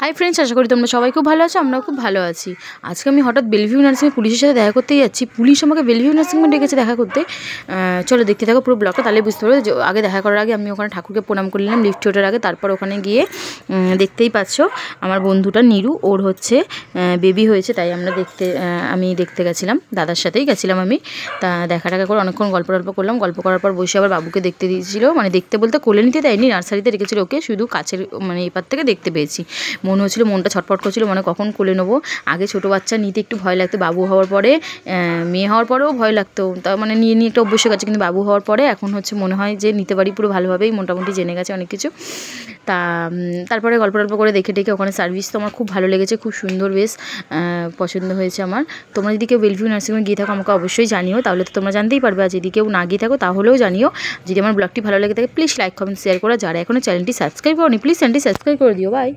Hi friends, আশা করি তোমরা সবাই খুব ভালো আছো। আমরাও খুব ভালো আছি। আজকে আমি হঠাৎ বেলভিউ নার্সিংয়ে পুলিশের সাথে দেখা করতে যাচ্ছি। পুলিশ আমাকে বেলভিউ নার্সিংয়ে ডেকেছে দেখা করতে। চলো দেখতে থাকো পুরো ব্লগটা, তাহলে বুঝতে পারবে। যে আগে দেখা করার আগে আমি ওখানে ঠাকুরকে প্রণাম করে নিলাম লিফটে ওঠার আগে। তারপর ওখানে গিয়ে দেখতেই পাচ্ছ আমার বন্ধুটা নীরু, ওর হচ্ছে বেবি হয়েছে, তাই আমি দেখতে গেছিলাম, দাদার সাথেই গেছিলাম আমি। তা দেখা টাকা করে অনেকক্ষণ গল্প করলাম। গল্প করার পর বসে আবার বাবুকে দেখতে দিয়েছিল, মানে দেখতে বলতে কোলে নিতে দেয়নি, নার্সারিতে রেখেছিল ওকে, শুধু কাছের মানে এপার থেকে দেখতে পেয়েছি। মনে হচ্ছিলো, মনটা ছটফট করছিল, মানে কখন কোলে নেবো। আগে ছোটো বাচ্চা নিতে একটু ভয় লাগতো, বাবু হওয়ার পরে মেয়ে হওয়ার পরেও ভয় লাগতো, তা মানে নিয়ে একটা অভ্যাস হয়ে গেছে। কিন্তু বাবু হওয়ার পরে এখন হচ্ছে মনে হয় যে নিতে পারি পুরো ভালোভাবেই, মোটামুটি জেনে গেছে অনেক কিছু। তারপরে গল্প করে দেখে ওখানে সার্ভিস তো আমার খুব ভালো লেগেছে, খুব সুন্দর, বেশ পছন্দ হয়েছে আমার। তোমরা যদি কেউ বেলভিউ নার্সিংহোমে গিয়ে থাকো আমাকে অবশ্যই জানিও, তাহলে তো তোমরা জানতেই পারবে। আর যদি কেউ না গিয়ে থাকো তাহলেও জানিও। যদি আমার ব্লগটি ভালো লেগে থাকে প্লিজ লাইক কমেন্ট শেয়ার করো। যারা এখনও চ্যানেলটি সাবস্ক্রাইব করোনি প্লিজ চ্যানেলটি সাবস্ক্রাইব করে দিও। বাই।